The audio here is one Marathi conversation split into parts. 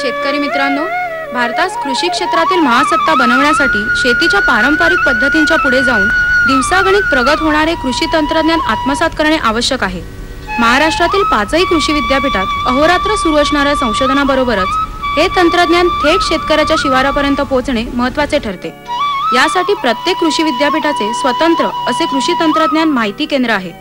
शेतकरी मित्रांनो, भारतास कृषी क्षेत्रातील महासत्ता बनवण्यासाठी शेतीच्या पारंपरिक पद्धतींच्या पुढे जाऊन दिवसागणिक प्रगत होणारे कृषी तंत्रज्ञान आत्मसात करणे आवश्यक आहे. महाराष्ट्रातील 5ही कृषी विद्यापीठात अहोरात्र सुरू असणाऱ्या संशोधनाबरोबरच हे तंत्रज्ञान थेट शेतकऱ्याच्या शिवारापर्यंत पोहोचणे महत्त्वाचे ठरते. यासाठी प्रत्येक कृषी विद्यापीठाचे स्वतंत्र असे कृषी तंत्रज्ञान माहिती केंद्र आहे.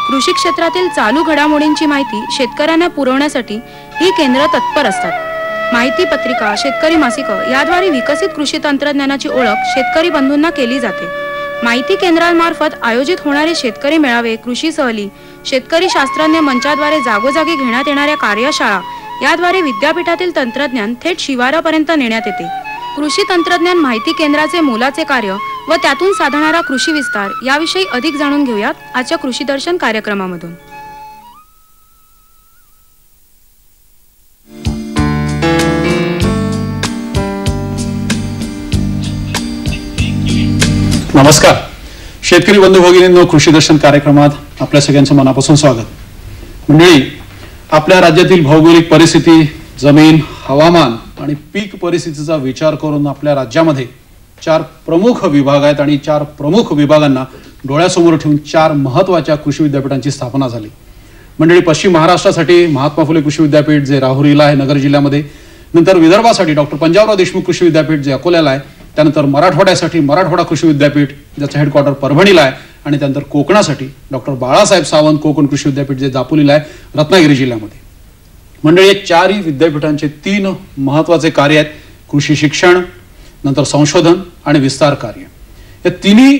कृषी क्षेत्रातील चालू घडामोडींची माहिती शेतकऱ्यांना पुरवण्यासाठी ही केंद्र तत्पर असतात. माहिती पत्रिका, शेतकरी मासिक याद्वारे विकसित कृषी तंत्रज्ञानाची ओळख शेतकरी बंधूंना केली जाते. माहिती केंद्रांमार्फत आयोजित होणारे शेतकरी मेळावे, कृषी सहली, शेतकरी शास्त्रज्ञ मंचाद्वारे जागोजागी घेण्यात येणाऱ्या कार्यशाळा याद्वारे विद्यापीठातील तंत्रज्ञान थेट शिवारापर्यंत नेण्यात येते. कृषी तंत्रज्ञान माहिती केंद्राचे मोलाचे कार्य व त्यातून साधणारा कृषी विस्तार याविषयी अधिक जाणून घेऊयात आजच्या कृषी दर्शन कार्यक्रमामधून. नमस्कार. शेतकरी बंधू भगिनींनो, कृषी दर्शन कार्यक्रमात आपल्या सगळ्यांचं मनापासून स्वागत. मंडळी, आपल्या राज्यातील भौगोलिक परिस्थिती, जमीन, हवामान आणि पीक परिस्थितीचा विचार करून आपल्या राज्यामध्ये 4 प्रमुख विभाग आहेत आणि 4 प्रमुख विभागांना डोळ्यासमोर ठेवून 4 महत्त्वाच्या कृषी विद्यापीठांची स्थापना झाली. मंडळी, पश्चिम महाराष्ट्रासाठी महात्मा फुले कृषी विद्यापीठ जे राहुरीला आहे, नगर जिल्ह्यामध्ये. नंतर विदर्भासाठी डॉक्टर पंजाबराव देशमुख कृषी विद्यापीठ जे अकोल्याला आहे. त्यानंतर मराठवाड्यासाठी मराठवाडा कृषी विद्यापीठ ज्याचं हेडक्वार्टर परभणीला आहे. आणि त्यानंतर कोकणासाठी डॉक्टर बाळासाहेब सावंत कोकण कृषी विद्यापीठ जे दापोलीला आहे, रत्नागिरी जिल्ह्यामध्ये. मंडळी, या 4ही विद्यापीठांचे 3 महत्त्वाचे कार्य आहेत: कृषी शिक्षण, नंतर संशोधन आणि विस्तार कार्य. या तिन्ही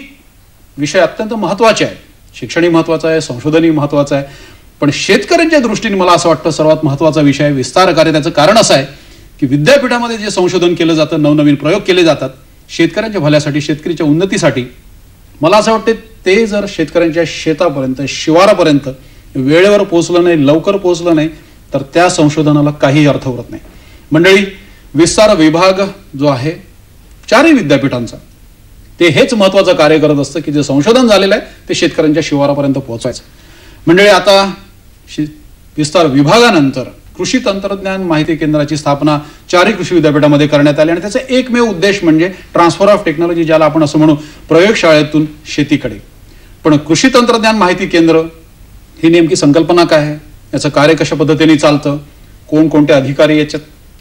विषय अत्यंत महत्त्वाचे आहेत. शिक्षणही महत्त्वाचं आहे, संशोधनही महत्त्वाचं आहे, पण शेतकऱ्यांच्या दृष्टीने मला असं वाटतं सर्वात महत्त्वाचा विषय आहे विस्तार कार्य. त्याचं कारण असं आहे की विद्यापीठामध्ये जे संशोधन केलं जातं, नवनवीन प्रयोग केले जातात शेतकऱ्यांच्या भल्यासाठी, शेतकऱ्याच्या उन्नतीसाठी, मला असं वाटतं ते जर शेतकऱ्यांच्या शेतापर्यंत, शिवारापर्यंत वेळेवर पोहोचलं नाही, लवकर पोहोचलं नाही, तर त्या संशोधनाला काही अर्थ उरत नाही. मंडळी, विस्तार विभाग जो आहे 4ही विद्यापीठांचा, ते हेच महत्त्वाचं कार्य करत असतं की जे संशोधन झालेलं आहे ते शेतकऱ्यांच्या शिवारापर्यंत पोहोचायचं. मंडळी, आता विस्तार विभागानंतर कृषी तंत्रज्ञान माहिती केंद्राची स्थापना 4ही कृषी विद्यापीठामध्ये करण्यात आली आणि त्याचा एकमेव उद्देश म्हणजे ट्रान्सफर ऑफ टेक्नॉलॉजी, ज्याला आपण असं म्हणू, प्रयोगशाळेतून शेतीकडे. पण कृषी तंत्रज्ञान माहिती केंद्र ही नेमकी संकल्पना काय आहे, याचं कार्य कशा पद्धतीने चालतं, कोणकोणते अधिकारी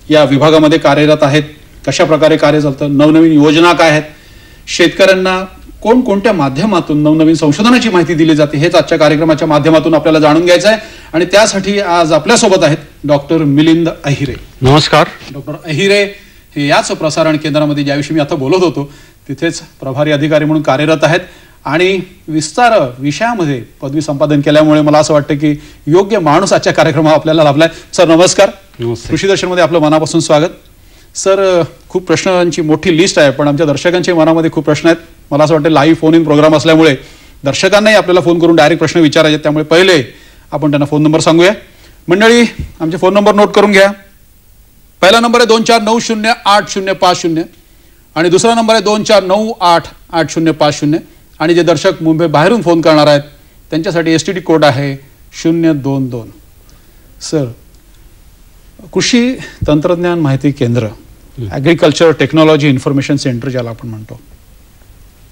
या विभागामध्ये कार्यरत आहेत, कशा प्रकारे कार्य चालतं, नवनवीन योजना काय आहेत, शेतकऱ्यांना कोणकोणत्या माध्यमातून नवनवीन संशोधनाची माहिती दिली जाते, हेच आजच्या कार्यक्रमाच्या माध्यमातून आपल्याला जाणून घ्यायचं आहे. आणि त्यासाठी आज आपल्यासोबत आहेत डॉक्टर मिलिंद अहिरे. नमस्कार. डॉक्टर अहिरे हे याच प्रसारण केंद्रामध्ये, ज्याविषयी मी आता बोलत होतो, तिथेच प्रभारी अधिकारी म्हणून कार्यरत आहेत आणि विस्तार विषयामध्ये पदवी संपादन केल्यामुळे मला असं वाटतं की योग्य माणूस आजच्या कार्यक्रमात आपल्याला लाभलाय. सर नमस्कार. कृषी दर्शनमध्ये आपलं मनापासून स्वागत. सर, खूप प्रश्नांची मोठी लिस्ट आहे, पण आमच्या दर्शकांच्या मनामध्ये खूप प्रश्न आहेत. मला असं वाटतं लाईव्ह फोन इन प्रोग्राम असल्यामुळे दर्शकांनाही आपल्याला फोन करून डायरेक्ट प्रश्न विचारायचे, त्यामुळे पहिले आपण त्यांना फोन नंबर सांगूया. मंडळी, आमचे फोन नंबर नोट करून घ्या. पहिला नंबर आहे 24908050 आणि दुसरा नंबर आहे 24988050. आणि जे दर्शक मुंबई बाहेरून फोन करणार आहेत त्यांच्यासाठी STD कोड आहे 022. सर, कृषी तंत्रज्ञान माहिती केंद्र, ॲग्रिकल्चर टेक्नॉलॉजी इन्फॉर्मेशन सेंटर ज्याला आपण म्हणतो,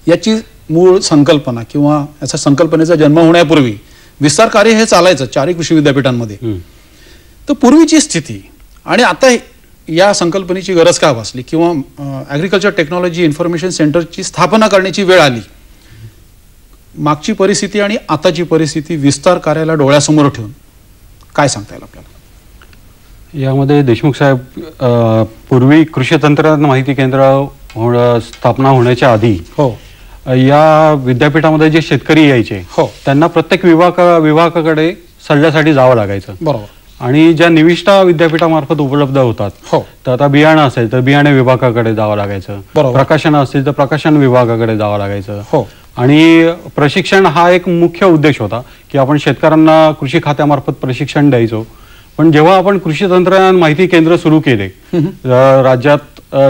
याची मूळ संकल्पना किंवा याच्या संकल्पनेचा जन्म होण्यापूर्वी विस्तार कार्य हे चालायचं 4ही कृषी विद्यापीठांमध्ये. तर पूर्वीची स्थिती आणि आता या संकल्पनेची गरज का भासली किंवा ॲग्रिकल्चर टेक्नॉलॉजी इन्फॉर्मेशन सेंटरची स्थापना करण्याची वेळ आली, मागची परिस्थिती आणि आताची परिस्थिती विस्तार कार्याला डोळ्यासमोर ठेवून काय सांगता येईल आपल्याला? यामध्ये देशमुख साहेब, पूर्वी कृषी तंत्रज्ञान माहिती केंद्र स्थापना होण्याच्या आधी या विद्यापीठामध्ये जे शेतकरी यायचे त्यांना प्रत्येक विभागाकडे सल्ल्यासाठी जावं लागायचं. बरोबर. आणि ज्या निविष्ठा विद्यापीठामार्फत उपलब्ध होतात, तर आता बियाणं असेल तर बियाणे विभागाकडे जावं लागायचं, प्रकाशन असतील तर प्रकाशन विभागाकडे जावं लागायचं. आणि प्रशिक्षण हा एक मुख्य उद्देश होता की आपण शेतकऱ्यांना कृषी खात्यामार्फत प्रशिक्षण द्यायचो. पण जेव्हा आपण कृषी तंत्रज्ञान माहिती केंद्र सुरू केले, राज्यात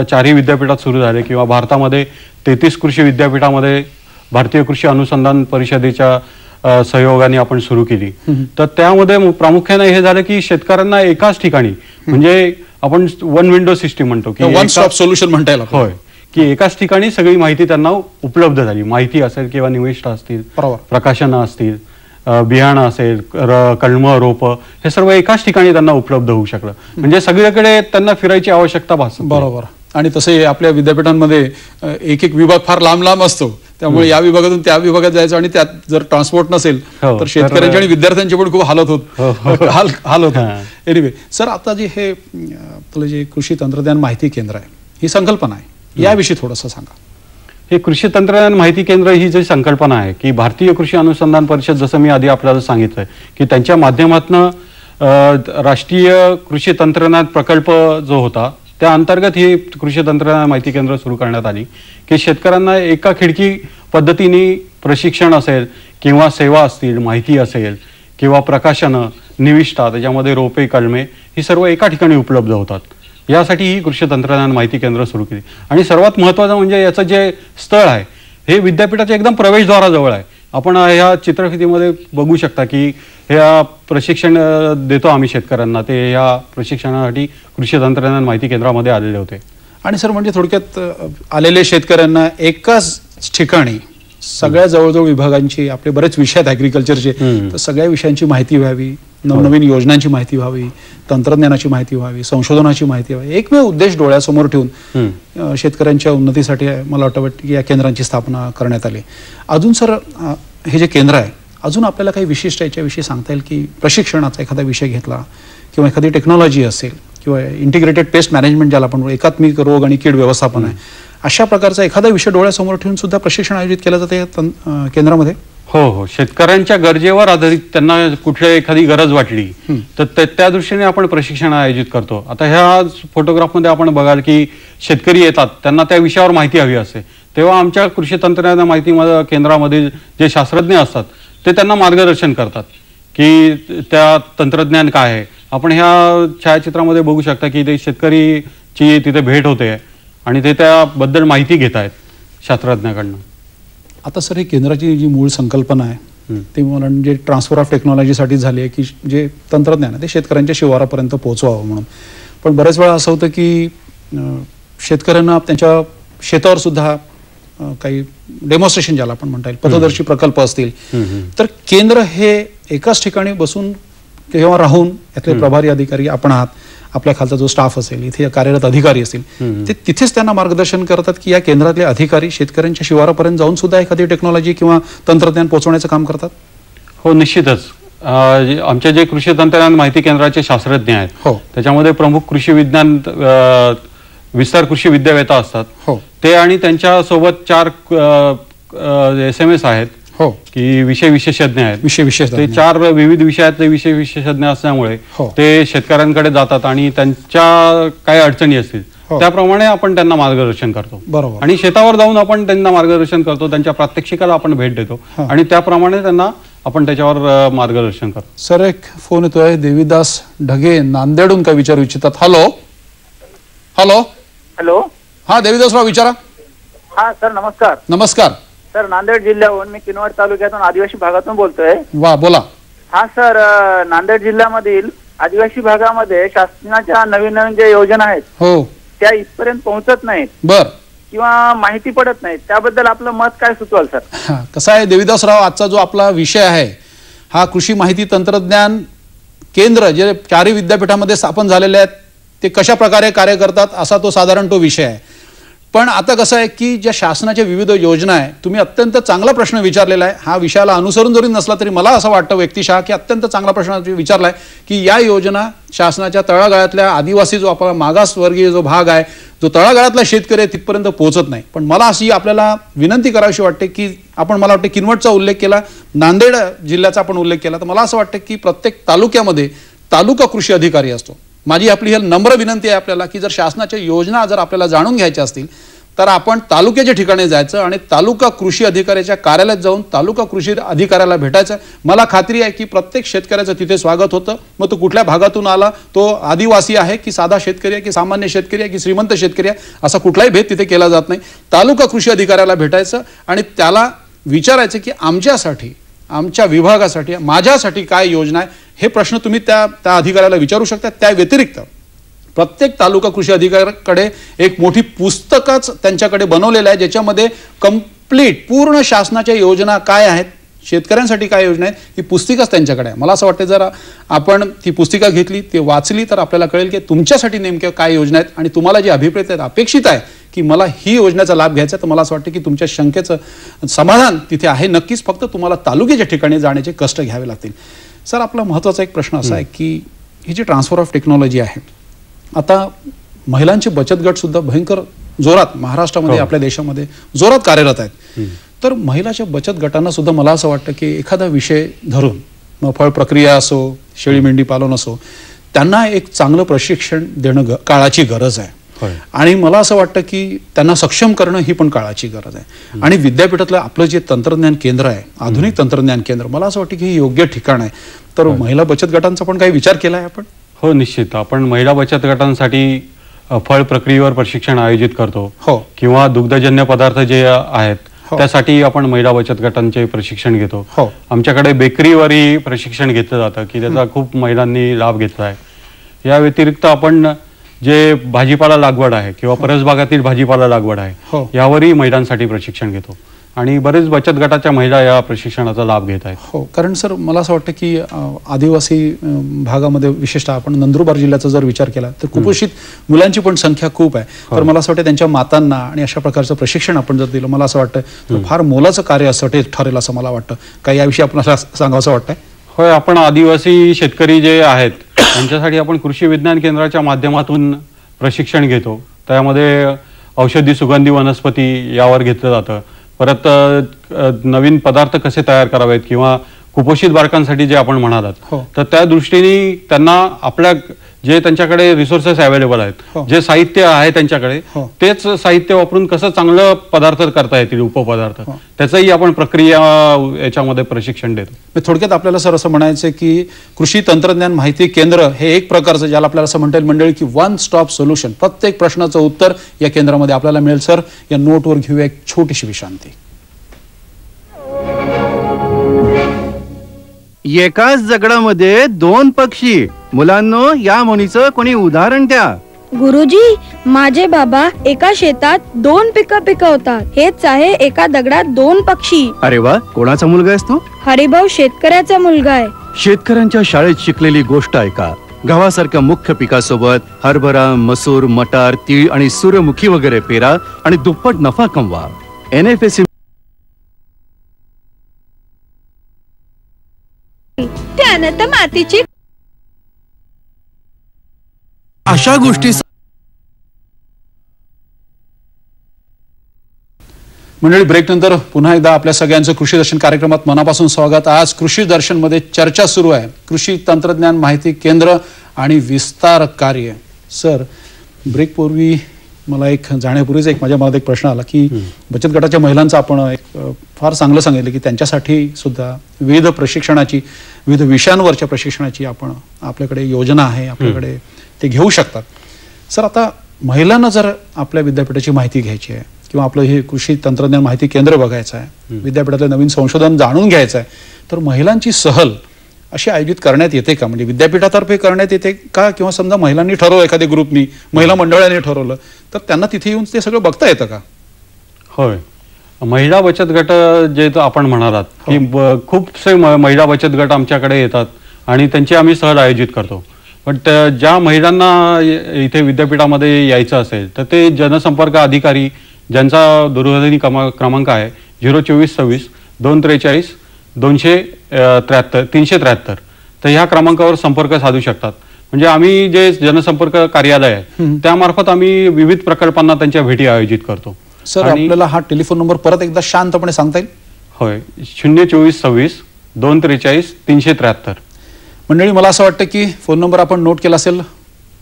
4ही विद्यापीठात सुरू झाले किंवा भारतामध्ये 33 कृषी विद्यापीठामध्ये भारतीय कृषी अनुसंधान परिषदेच्या सहयोगाने आपण सुरू केली. तर त्यामध्ये प्रामुख्याने हे झालं की शेतकऱ्यांना एकाच ठिकाणी म्हणजे आपण वन विंडो सिस्टीम म्हणतो की वन स्टॉप सोल्युशन म्हणता येईल. होय, की एकाच ठिकाणी सगळी माहिती त्यांना उपलब्ध झाली. माहिती असेल किंवा निविष्ठा असतील, प्रकाशनं असतील, बियाणं असेल, कलमं, रोपं, हे सर्व एकाच ठिकाणी त्यांना उपलब्ध होऊ शकलं. म्हणजे सगळीकडे त्यांना फिरायची आवश्यकता भासत. बरोबर. आणि तसे आपल्या विद्यापीठांमध्ये एक एक विभाग फार लांब लांब असतो, त्यामुळे या विभागातून त्या विभागात जायचं आणि त्यात जर ट्रान्सपोर्ट नसेल तर शेतकऱ्यांचे आणि विद्यार्थ्यांचे पण खूप हाल होत. एनिवे सर, आता जे हे आपलं जे कृषी तंत्रज्ञान माहिती केंद्र आहे, ही संकल्पना आहे, याविषयी थोडंसं सांगा. हे कृषी तंत्रज्ञान माहिती केंद्र ही जी संकल्पना आहे की भारतीय कृषी अनुसंधान परिषद, जसं मी आधी आपल्याला सांगितलंय की त्यांच्या माध्यमातून राष्ट्रीय कृषी तंत्रज्ञान प्रकल्प जो होता त्या अंतर्गत ही कृषी तंत्रज्ञान माहिती केंद्र सुरू करण्यात आली की शेतकऱ्यांना एका खिडकी पद्धतीने प्रशिक्षण असेल किंवा सेवा असतील, माहिती असेल किंवा प्रकाशनं, निविष्ठा, त्याच्यामध्ये रोपे, कलमे, ही सर्व एका ठिकाणी उपलब्ध होतात. यासाठी ही कृषी तंत्रज्ञान माहिती केंद्र सुरू केली. आणि सर्वात महत्त्वाचं म्हणजे याचं जे स्थळ आहे हे विद्यापीठाच्या एकदम प्रवेशद्वाराजवळ आहे. आपण ह्या चित्रफितीमध्ये बघू शकता की ह्या प्रशिक्षण देतो आम्ही शेतकऱ्यांना, ते ह्या प्रशिक्षणासाठी कृषी तंत्रज्ञान माहिती केंद्रामध्ये आलेले होते. आणि सर, म्हणजे थोडक्यात आलेल्या शेतकऱ्यांना एकाच ठिकाणी सगळ्या जवळजवळ विभागांची, आपले बरेच विषय आहेत ॲग्रिकल्चरचे, तर सगळ्या विषयांची माहिती व्हावी, नवनवीन योजनांची माहिती व्हावी, तंत्रज्ञानाची माहिती व्हावी, संशोधनाची माहिती व्हावी, एकमेव उद्देश डोळ्यासमोर ठेवून शेतकऱ्यांच्या उन्नतीसाठी मला वाटतं की या केंद्रांची स्थापना करण्यात आली. अजून सर, हे जे केंद्र आहे, अजून आपल्याला काही विशिष्ट याच्याविषयी सांगता येईल की प्रशिक्षणाचा एखादा विषय घेतला किंवा एखादी टेक्नॉलॉजी असेल किंवा इंटिग्रेटेड पेस्ट मॅनेजमेंट, ज्याला आपण एकात्मिक रोग आणि कीड व्यवस्थापन आहे, अशा प्रकारचा एखादा विषय डोळ्यासमोर ठेवून सुद्धा प्रशिक्षण आयोजित केलं जाते केंद्रामध्ये? हो, शेतकऱ्यांच्या गरजेवर आधारित त्यांना कुठल्या एखादी गरज वाटली तर त्या दृष्टीने आपण प्रशिक्षण आयोजित करतो. आता ह्या फोटोग्राफमध्ये आपण बघाल की शेतकरी येतात, त्यांना त्या विषयावर माहिती हवी असते, तेव्हा आमच्या कृषी तंत्रज्ञान माहिती केंद्रामधील जे शास्त्रज्ञ असतात ते त्यांना मार्गदर्शन करतात की त्या तंत्रज्ञान काय आहे. आपण ह्या छायाचित्रामध्ये बघू शकता की ते शेतकरीची तिथे भेट होते आणि ते त्याबद्दल माहिती घेत आहेत शास्त्रज्ञाकडनं. आता सर, ही केंद्राची जी मूळ संकल्पना आहे ती म्हणजे ट्रान्सफर ऑफ टेक्नॉलॉजीसाठी झाली आहे की जे तंत्रज्ञान आहे ते शेतकऱ्यांच्या शिवारापर्यंत पोहोचवावं म्हणून. पण बरेच वेळा असं होतं की शेतकऱ्यांना त्यांच्या शेतावर सुद्धा काही डेमॉन्स्ट्रेशन, ज्याला आपण म्हणता येईल पथदर्शी प्रकल्प असतील, तर केंद्र हे एकाच ठिकाणी बसून किंवा राहून यातले प्रभारी अधिकारी आपण आहात, आपल्या खालचा जो स्टाफ असेल, इथे कार्यरत अधिकारी असतील, ते तिथेच त्यांना मार्गदर्शन करतात की या केंद्रातले अधिकारी शेतकऱ्यांच्या शिवारापर्यंत जाऊन सुद्धा एखादी टेक्नॉलॉजी किंवा तंत्रज्ञान पोहोचवण्याचं काम करतात? हो, निश्चितच. आमचे जे कृषी तंत्रज्ञान माहिती केंद्राचे शास्त्रज्ञ आहेत, त्याच्यामध्ये प्रमुख कृषी विज्ञान विस्तार कृषी विद्यावेत्ता असतात, ते आणि त्यांच्या सोबत 4 SMS आहेत की विषय विशेषज्ञ आहेत. ते 4 विविध विषयातले विषय विशेषज्ञ असल्यामुळे ते शेतकऱ्यांकडे जातात आणि त्यांच्या काय अडचणी असतील त्याप्रमाणे आपण त्यांना मार्गदर्शन करतो. बरोबर. आणि शेतावर जाऊन आपण त्यांना मार्गदर्शन करतो, त्यांच्या प्रात्यक्षिकाला आपण भेट देतो आणि त्याप्रमाणे त्यांना आपण त्याच्यावर मार्गदर्शन करतो. सर, एक फोन येतोय. देवीदास ढगे नांदेडहून काय विचारू इच्छितात? Hello hello hello. हा, देवीदासराव विचारा. हा सर, नमस्कार. नमस्कार सर, नांदेड जिल्ह्याहून मी किनवट तालुक्यातून आदिवासी भागातून बोलतोय. वा, बोला. हा सर, नांदेड जिल्ह्यामधील आदिवासी भागामध्ये शासनाच्या नवीन नवीन ज्या योजना आहेत त्या इथपर्यंत पोहोचत नाहीत. बर. किंवा माहिती पडत नाही, त्याबद्दल आपलं मत काय सुचवाल सर? कसं आहे देवीदासराव, आजचा जो आपला विषय आहे हा कृषी माहिती तंत्रज्ञान केंद्र जे 4 विद्यापीठामध्ये स्थापन झालेले आहेत ते कशा प्रकारे कार्य करतात असा तो साधारण तो विषय आहे. पण आता कसं आहे की ज्या शासनाच्या विविध योजना आहे, तुम्ही अत्यंत चांगला प्रश्न विचारलेला आहे. हा विषयाला अनुसरून जरी नसला तरी मला असं वाटतं व्यक्तिशः की अत्यंत चांगला प्रश्न विचारला आहे की या योजना शासनाच्या तळागाळातल्या आदिवासी जो आपला मागासवर्गीय जो भाग आहे, जो तळागाळातला शेतकरी आहे तिथपर्यंत पोहोचत नाही. पण मला अशी आपल्याला विनंती करावीशी वाटते की आपण, मला वाटतं किनवटचा उल्लेख केला, नांदेड जिल्ह्याचा आपण उल्लेख केला, तर मला असं वाटतं की प्रत्येक तालुक्यामध्ये तालुका कृषी अधिकारी असतो. माझी आपली ही नम्र विनंती आहे आपल्याला की जर शासनाच्या योजना जर आपल्याला जाणून घ्यायच्या असतील तर आपण तालुक्याच्या ठिकाणी जायचं आणि तालुका कृषी अधिकाऱ्याच्या कार्यालयात जाऊन तालुका कृषी अधिकाऱ्याला भेटायचं. मला खात्री आहे की प्रत्येक शेतकऱ्याचं तिथे स्वागत होतं. मग तो कुठल्या भागातून आला, तो आदिवासी आहे की साधा शेतकरी आहे की सामान्य शेतकरी आहे की श्रीमंत शेतकरी आहे, असा कुठलाही भेद तिथे केला जात नाही. तालुका कृषी अधिकाऱ्याला भेटायचं आणि त्याला विचारायचं की आमच्यासाठी, आमच्या विभागासाठी, माझ्यासाठी काय योजना आहे, हे प्रश्न तुम्ही त्या अधिकाऱ्याला विचारू शकता. त्या व्यतिरिक्त प्रत्येक तालुका कृषी अधिकाऱ्याकडे एक मोठी पुस्तकच त्यांच्याकडे बनवलेलं आहे, ज्याच्यामध्ये कंप्लीट पूर्ण शासनाच्या योजना काय आहेत, शेतकऱ्यांसाठी काय योजना आहेत, ही पुस्तिकाच त्यांच्याकडे आहे. मला असं वाटतं जर आपण ती पुस्तिका घेतली, ती वाचली, तर आपल्याला कळेल की तुमच्यासाठी नेमक्या काय योजना आहेत आणि तुम्हाला जी अभिप्रेत आहेत, अपेक्षित आहे की मला ही योजनेचा लाभ घ्यायचा, तर मला असं वाटतं की तुमच्या शंकेचं समाधान तिथे आहे नक्कीच. फक्त तुम्हाला तालुक्याच्या ठिकाणी जाण्याचे कष्ट घ्यावे लागतील. सर, आपला महत्त्वाचा एक प्रश्न असा आहे की ही जी ट्रान्सफर ऑफ टेक्नॉलॉजी आहे, आता महिलांचे बचत गट सुद्धा भयंकर जोरात महाराष्ट्रामध्ये आपल्या देशामध्ये जोरात कार्यरत आहेत. तर महिलाच्या बचत गटांना सुद्धा मला असं वाटतं की एखादा विषय धरून, मग फळ प्रक्रिया असो, शेळी मेंढी पालन असो, त्यांना एक चांगलं प्रशिक्षण देणं काळाची गरज आहे. आणि मला असं वाटतं की त्यांना सक्षम करणं ही पण काळाची गरज आहे. आणि विद्यापीठातलं आपलं जे तंत्रज्ञान केंद्र आहे, आधुनिक तंत्रज्ञान केंद्र, मला असं वाटतं की हे योग्य ठिकाण आहे. तर महिला बचत गटांचा पण काही विचार केला आहे आपण? हो, निश्चित. आपण महिला बचत गटांसाठी फळ प्रक्रियेवर प्रशिक्षण आयोजित करतो, किंवा दुग्धजन्य पदार्थ जे आहेत त्यासाठी आपण महिला बचत गटांचे प्रशिक्षण घेतो. आमच्याकडे बेकरीवरही प्रशिक्षण घेतलं जातं की त्याचा खूप महिलांनी लाभ घेतला आहे. या व्यतिरिक्त आपण जे भाजीपाला लागवड आहे किंवा परसबागातील भाजीपाला लागवड आहे, यावरही महिलांसाठी प्रशिक्षण घेतो आणि बरेच बचत गटाच्या महिला या प्रशिक्षणाचा लाभ घेत आहेत. हो, कारण सर मला असं वाटतं की आदिवासी भागामध्ये विशेषतः आपण नंदुरबार जिल्ह्याचा जर विचार केला तर कुपोषित मुलांची पण संख्या खूप आहे. तर मला असं वाटतं त्यांच्या मातांना आणि अशा प्रकारचं प्रशिक्षण आपण जर दिलं, मला असं वाटतं फार मोलाचं कार्य असं ठरेल असं मला वाटतं. काय याविषयी आपल्याला सांगावं असं वाटतंय? होय, आपण आदिवासी शेतकरी जे आहेत त्यांच्यासाठी आपण कृषी विज्ञान केंद्राच्या माध्यमातून प्रशिक्षण घेतो. त्यामध्ये औषधी सुगंधी वनस्पती यावर घेतलं जातं. परत नवीन पदार्थ कसे तयार करावेत किंवा कुपोषित बालकांसाठी जे आपण म्हणालात, तर त्या दृष्टीने त्यांना आपल्या जे त्यांच्याकडे रिसोर्सेस अवेलेबल आहेत, जे साहित्य आहे त्यांच्याकडे, तेच साहित्य वापरून कसं चांगलं पदार्थ करता येतील, उपपदार्थ, त्याचंही आपण प्रक्रिया याच्यामध्ये प्रशिक्षण देतो. थोडक्यात आपल्याला सर असं म्हणायचं की कृषी तंत्रज्ञान माहिती केंद्र हे एक प्रकारचं, ज्याला आपल्याला असं म्हणता येईल मंडळी की वन स्टॉप सोल्युशन, प्रत्येक प्रश्नाचं उत्तर या केंद्रामध्ये आपल्याला मिळेल. सर, या नोटवर घेऊया एक छोटीशी विश्रांती. एकाच दगडामध्ये दोन पक्षी. मुलांनो, या म्हणीचं कोणी उदाहरण द्या. गुरुजी, माझे बाबा एका शेतात दोन पिकं पिकवतात. हेच आहे एका दगडात दोन पक्षी. अरे वा, कोणाचा मुलगा आहेस तू? हरिभाऊ शेतकऱ्याचा मुलगा आहे. शेतकऱ्यांच्या शाळेत शिकलेली गोष्ट ऐका. गव्हासारख्या मुख्य पिकासोबत हरभरा, मसूर, मटार, तीळ आणि सूर्यमुखी वगैरे पेरा आणि दुप्पट नफा कमवा. NFSC त्यानंतर मातीची अशा गोष्टी. मंडळी, ब्रेक नंतर पुन्हा एकदा आपल्या सगळ्यांचं कृषी दर्शन कार्यक्रमात मनापासून स्वागत. आज कृषी दर्शन मध्ये चर्चा सुरू आहे कृषी तंत्रज्ञान माहिती केंद्र आणि विस्तार कार्य. सर, ब्रेक पूर्वी मला एक जाण्यापूर्वीच एक माझ्या मनात एक प्रश्न आला की बचत गटाच्या महिलांचं आपण एक फार चांगलं सांगितलं की त्यांच्यासाठी सुद्धा विविध प्रशिक्षणाची, विविध विषयांवरच्या प्रशिक्षणाची आपण आपल्याकडे योजना आहे, आपल्याकडे ते घेऊ शकतात. सर, आता महिलांना जर आपल्या विद्यापीठाची माहिती घ्यायची आहे किंवा आपलं हे कृषी तंत्रज्ञान माहिती केंद्र बघायचं आहे, विद्यापीठातलं नवीन संशोधन जाणून घ्यायचं आहे, तर महिलांची सहल अशी आयोजित करण्यात येते का? म्हणजे विद्यापीठातर्फे करण्यात येते का, किंवा समजा महिलांनी ठरवलं, एखाद्या ग्रुपनी, महिला मंडळाने ठरवलं, तर त्यांना तिथे येऊन ते सगळं बघता येतं का? होय, महिला बचत गट जे आपण म्हणालात की खूपसे महिला बचत गट आमच्याकडे येतात आणि त्यांची आम्ही सहल आयोजित करतो. पण ज्या महिलांना इथे विद्यापीठामध्ये यायचं असेल तर ते जनसंपर्क अधिकारी, ज्यांचा दूरध्वनी क्रमांक आहे 02426 243 273 373, तर ह्या क्रमांकावर संपर्क साधू शकतात. म्हणजे आम्ही जे जनसंपर्क कार्यालय आहे त्यामार्फत आम्ही विविध प्रकल्पांना त्यांच्या भेटी आयोजित करतो. सर, आपल्याला हा टेलिफोन नंबर परत एकदा शांतपणे सांगता येईल? होय, 02426 243 373. मंडळी, मला असं वाटतं की फोन नंबर आपण नोट केला असेल.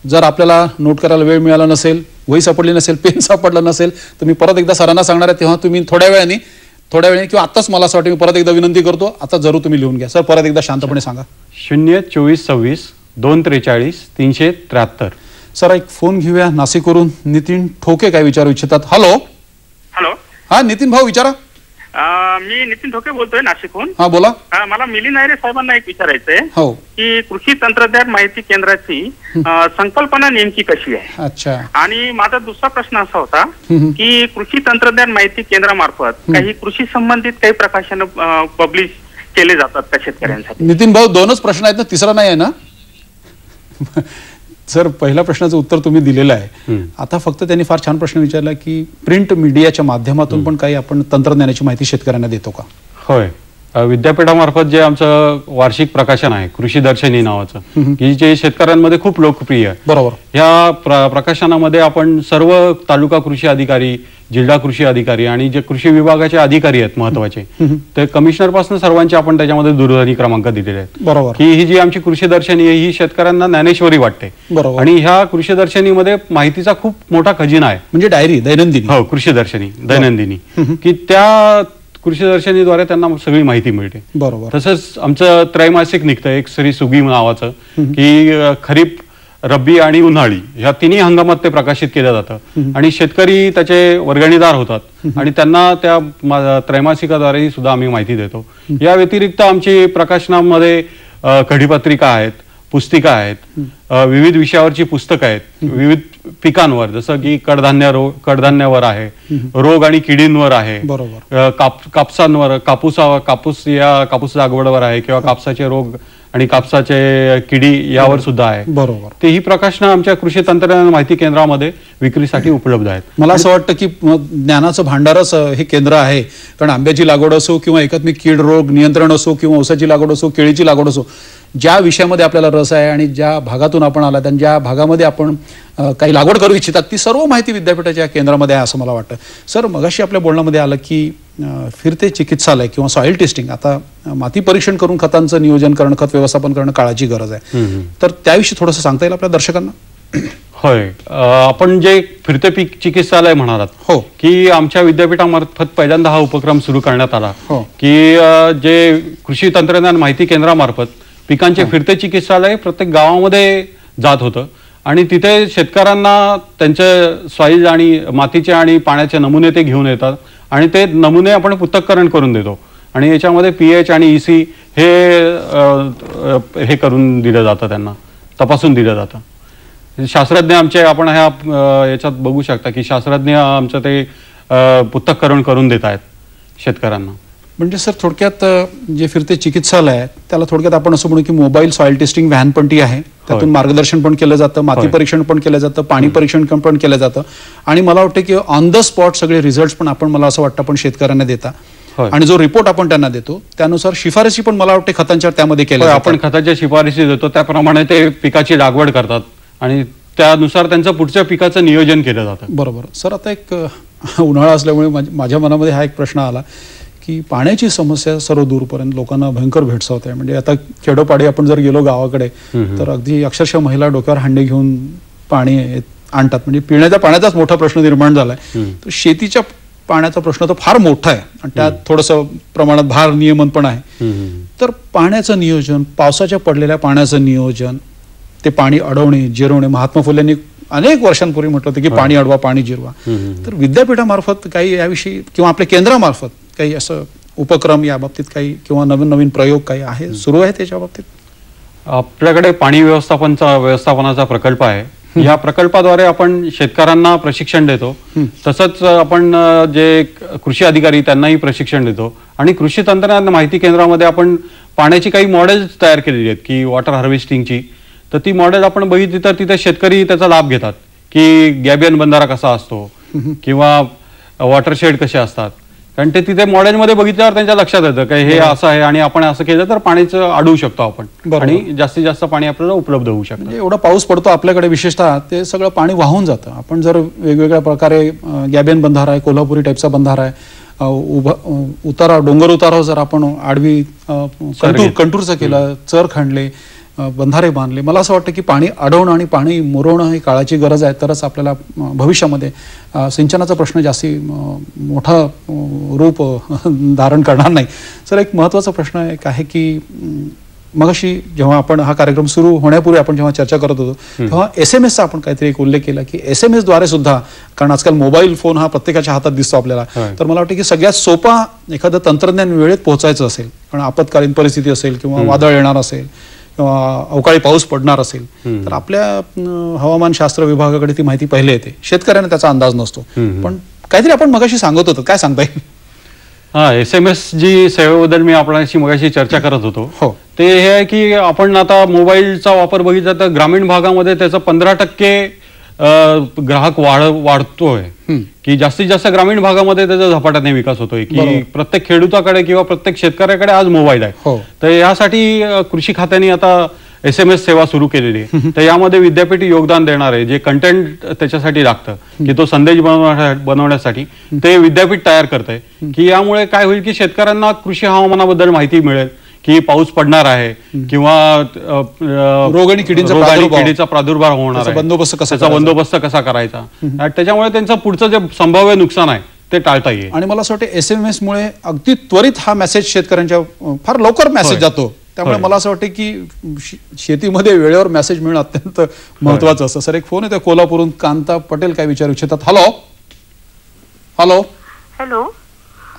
जर आपल्याला नोट करायला वेळ मिळाला नसेल, वही सापडली नसेल, पेन सापडला नसेल, तर मी परत एकदा सरांना सांगणार आहे, तेव्हा तुम्ही थोड्या वेळाने किंवा आताच मला असं वाटतं मी परत एकदा विनंती करतो, आता जरूर तुम्ही लिहून घ्या. सर, परत एकदा शांतपणे सांगा. 02426 243 373. सर, एक फोन घेऊया नाशिकवरून. नितीन ठोके काय विचारू इच्छितात? हॅलो. हॅलो. हा, नितीन भाऊ विचारा. मी नितीन ठोके बोलतोय नाशिकहून. हा बोला. मला मिलिंद नायरे साहेबांना एक विचारायचंय हो की कृषी तंत्रज्ञान माहिती केंद्राची संकल्पना नेमकी कशी आहे. अच्छा. आणि माझा दुसरा प्रश्न असा होता की कृषी तंत्रज्ञान माहिती केंद्रामार्फत काही कृषी संबंधित काही प्रकाशन पब्लिश केले जातात का शेतकऱ्यांसाठी. नितीन भाऊ दोनच प्रश्न आहेत ना, तिसरा नाही आहे ना. सर पहिल्या प्रश्नाचं उत्तर तुम्ही दिलेलं आहे. आता फक्त त्यांनी फार छान प्रश्न विचारला की प्रिंट मीडियाच्या माध्यमातून पण काही आपण तंत्रज्ञानाची माहिती शेतकऱ्यांना देतो का. होय, विद्यापीठामार्फत जे आमचं वार्षिक प्रकाशन आहे कृषी दर्शनी नावाचं, की जे शेतकऱ्यांमध्ये खूप लोकप्रिय आहे. बरोबर. या प्रकाशनामध्ये आपण सर्व तालुका कृषी अधिकारी, जिल्हा कृषी अधिकारी आणि जे कृषी विभागाचे अधिकारी आहेत महत्वाचे, ते कमिशनर पासून सर्वांचे आपण त्याच्यामध्ये दूरध्वनी क्रमांक दिलेले आहेत. बरोबर. की ही जी आमची कृषी दर्शनी आहे ही शेतकऱ्यांना ज्ञानेश्वरी वाटते. बरोबर. आणि ह्या कृषी दर्शनीमध्ये माहितीचा खूप मोठा खजिना आहे. म्हणजे डायरी दैनंदिनी. हो, कृषी दर्शनी दैनंदिनी, की त्या कृषी दर्शनीद्वारे त्यांना सगळी माहिती मिळते. बरोबर. तसंच आमचं त्रैमासिक निघतं एक श्री सुगी नावाचं, की खरीप, रब्बी आणि उन्हाळी ह्या तिन्ही हंगामात ते प्रकाशित केलं जातं आणि शेतकरी त्याचे वर्गणीदार होतात आणि त्यांना त्या त्रैमासिकाद्वारे सुद्धा आम्ही माहिती देतो. या व्यतिरिक्त आमची प्रकाशनामध्ये कढीपत्रिका आहेत, पुस्तिका आहेत, विविध विषयावरची पुस्तकं आहेत, विविध पिकांवर जसं की कडधान्यावर आहे, रोग आणि किडींवर आहे, कापसांवर, कापूस लागवडवर आहे किंवा कापसाचे रोग आणि कापसाचे किडी यावर सुद्धा आहे. बरोबर. ते ही प्रकाशनं आमच्या कृषी तंत्रज्ञान माहिती केंद्रामध्ये विक्रीसाठी उपलब्ध आहेत. मला असं वाटतं की ज्ञानाचं भांडारच हे केंद्र आहे. कारण आंब्याची लागवड असो किंवा एकात्मिक कीड रोग नियंत्रण असो किंवा ऊसाची लागवड असो, केळीची लागवड असो, ज्या विषयामध्ये आपल्याला रस आहे आणि ज्या भागातून आपण आलात आणि ज्या भागामध्ये आपण काही लागवड करू इच्छितात ती सर्व माहिती विद्यापीठाच्या केंद्रामध्ये आहे असं मला वाटतं. सर मगाशी आपल्या बोलण्यामध्ये आलं की फिरते चिकित्सालय किंवा सॉइल टेस्टिंग, आता माती परीक्षण करून खतांचं नियोजन करणं, खत व्यवस्थापन करणं काळाची गरज आहे. तर त्याविषयी थोडंसं सांगता येईल आपल्या दर्शकांना. होय, आपण जे फिरते पीक चिकित्सालय म्हणालात, हो, की आमच्या विद्यापीठामार्फत पहिल्यांदा हा उपक्रम सुरू करण्यात आला. हो. की जे कृषी तंत्रज्ञान माहिती केंद्रामार्फत पिकांचे फिरते चिकित्सालय प्रत्येक गावामध्ये जात होतं आणि तिथे शेतकऱ्यांना त्यांचे सॉइल आणि मातीचे आणि पाण्याचे नमुने ते घेऊन येतात आणि ते नमुने आपण पृथक्करण करून देतो आणि याच्यामध्ये पीएच आणि EC हे करून दिलं जातं, त्यांना तपासून दिलं जातं. शास्त्रज्ञ आमचे आपण ह्या याच्यात बघू शकता की शास्त्रज्ञ आमचं ते पृथक्करण करून देत आहेत शेतकऱ्यांना. म्हणजे सर थोडक्यात जे फिरते चिकित्सालय आहे त्याला थोडक्यात आपण असं म्हणू की मोबाईल सॉइल टेस्टिंग व्हॅन पण ती आहे, त्यातून मार्गदर्शन पण केलं जातं, माती परीक्षण पण केलं जातं, पाणी परीक्षण पण केलं जातं आणि मला वाटतं की ऑन द स्पॉट सगळे रिझल्ट पण आपण, मला असं वाटतं, पण शेतकऱ्यांना देता आणि जो रिपोर्ट आपण त्यांना देतो त्यानुसार शिफारसी पण मला वाटते खतांच्या त्यामध्ये केल्या. आपण खताच्या शिफारसी देतो त्याप्रमाणे ते पिकाची लागवड करतात आणि त्यानुसार त्यांचं पुढच्या पिकाचं नियोजन केलं जातं. बरोबर. सर आता एक उन्हाळा असल्यामुळे माझ्या मनामध्ये हा एक प्रश्न आला की पाण्याची समस्या सर्व दूरपर्यंत लोकांना भयंकर भेडसावत आहे. म्हणजे आता खेडोपाडी आपण जर गेलो गावाकडे तर अगदी अक्षरशः महिला डोक्यावर हांडे घेऊन पाणी आणतात. म्हणजे पिण्याच्या पाण्याचाच मोठा प्रश्न निर्माण झालाय. तर शेतीच्या पाण्याचा प्रश्न तर फार मोठा आहे आणि त्यात थोडंसं प्रमाणात भार नियमन पण आहे. तर पाण्याचं नियोजन, पावसाच्या पडलेल्या पाण्याचं नियोजन, ते पाणी अडवणे, जिरवणे, महात्मा फुलेंनी अनेक वर्षांपूर्वी म्हटलं होतं की पाणी अडवा, पाणी जिरवा. तर विद्यापीठामार्फत काही याविषयी किंवा आपल्या केंद्रामार्फत काही असं उपक्रम या बाबतीत काही किंवा नवीन नवीन प्रयोग काही आहे, सुरू आहे त्याच्या बाबतीत? आपल्याकडे पाणी व्यवस्थापनाचा प्रकल्प आहे. या प्रकल्पाद्वारे आपण शेतकऱ्यांना प्रशिक्षण देतो, तसंच आपण जे कृषी अधिकारी त्यांनाही प्रशिक्षण देतो आणि कृषी तंत्रज्ञान माहिती केंद्रामध्ये आपण पाण्याची काही मॉडेल्स तयार केलेली आहेत की वॉटर हार्वेस्टिंगची. तर ती मॉडेल आपण बघितली तर तिथे शेतकरी त्याचा लाभ घेतात की गॅबियन बंधारा कसा असतो किंवा वॉटरशेड कसे असतात. कारण ते तिथे मॉडेलमध्ये बघितल्यावर त्यांच्या लक्षात येतं की हे असं आहे आणि आपण असं केलं तर पाण्याचं अडवू शकतो आपण आणि जास्तीत जास्त पाणी आपल्याला उपलब्ध होऊ शकतं. एवढा पाऊस पडतो आपल्याकडे विशेषतः ते सगळं पाणी वाहून जातं. आपण जर वेगवेगळ्या प्रकारे गॅबियन बंधारा आहे, कोल्हापुरी टाईपचा बंधारा आहे, उतारा, डोंगर उतारावर जर आपण आडवी कंटूरचं केलं, चर खणले, बंधारे बांधले, मला असं वाटतं की पाणी अडवणं आणि पाणी मुरवणं ही काळाची गरज आहे. तरच आपल्याला भविष्यामध्ये सिंचनाचा प्रश्न जास्ती मोठा रूप धारण करणार नाही. सर एक महत्त्वाचा प्रश्न एक आहे की मगाशी जेव्हा आपण हा कार्यक्रम सुरू होण्यापूर्वी आपण जेव्हा चर्चा करत होतो तेव्हा SMS चा आपण काहीतरी एक उल्लेख केला की SMS द्वारे सुद्धा, कारण आजकाल मोबाईल फोन हा प्रत्येकाच्या हातात दिसतो आपल्याला, तर मला वाटतं की सगळ्यात सोपा एखादं तंत्रज्ञान वेळेत पोहोचायचं असेल, कारण आपत्कालीन परिस्थिती असेल किंवा वादळ येणार असेल किंवा अवकाळी पाऊस पडणार असेल तर आपल्या हवामानशास्त्र विभागाकडे ती माहिती पहिले येते, शेतकऱ्यांना त्याचा अंदाज नसतो. पण काहीतरी आपण मगाशी सांगत होतो, काय सांगता येईल? SMS जी सेवेबद्दल मी आपल्याशी मगाशी चर्चा करत होतो ते हे आहे की आपण आता मोबाईलचा वापर बघितला तर ग्रामीण भागामध्ये त्याचा 15% ग्राहक वाढतोय, की जास्तीत जास्त ग्रामीण भागामध्ये त्याचा झपाट्याने विकास होतोय, की प्रत्येक खेडूताकडे किंवा प्रत्येक शेतकऱ्याकडे आज मोबाईल आहे. तर यासाठी कृषी खात्याने आता SMS सेवा सुरू केलेली आहे. तर यामध्ये विद्यापीठ योगदान देणार आहे, जे कंटेंट त्याच्यासाठी लागतं की तो संदेश बनवण्यासाठी ते विद्यापीठ तयार करत आहे, की यामुळे काय होईल की शेतकऱ्यांना कृषी हवामानाबद्दल माहिती मिळेल की पाऊस पडणार आहे किंवा रोग आणि किडीचा प्रादुर्भाव होणार आहे, बंदोबस्त कसा करायचा, त्याच्यामुळे त्यांचं पुढचं जे संभाव्य नुकसान आहे ते टाळता येईल. आणि मला असं वाटतं SMS मुळे अगदी त्वरित हा मेसेज शेतकऱ्यांच्या फार लवकर मेसेज जातो, त्यामुळे मला असं वाटतं की शेतीमध्ये वेळेवर मेसेज मिळणं अत्यंत महत्वाचं असतं. सर एक फोन येतोय कोल्हापूरहून, कांता पटेल काय विचारू इच्छितात? हॅलो हॅलो हॅलो,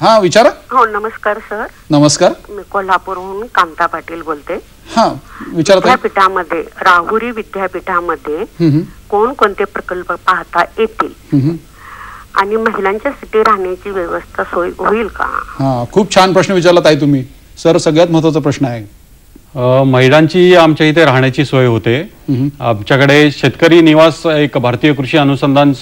हा विचारा. हो नमस्कार सर. नमस्कार, मी कोल्हापूरहून कांता पाटील बोलते. हा विचारा. विद्यापीठामध्ये राहुरी विद्यापीठामध्ये कोणकोणते प्रकल्प पाहता येतील आणि महिलांच्यासाठी राहण्याची व्यवस्था सोय होईल का? हा खूप छान प्रश्न विचारला ताई तुम्ही. सर सगळ्यात महत्वाचा प्रश्न आहे. महिलांची आमच्या इथे राहण्याची सोय होते. आमच्याकडे शेतकरी निवास एक भारतीय कृषी अनुसंधान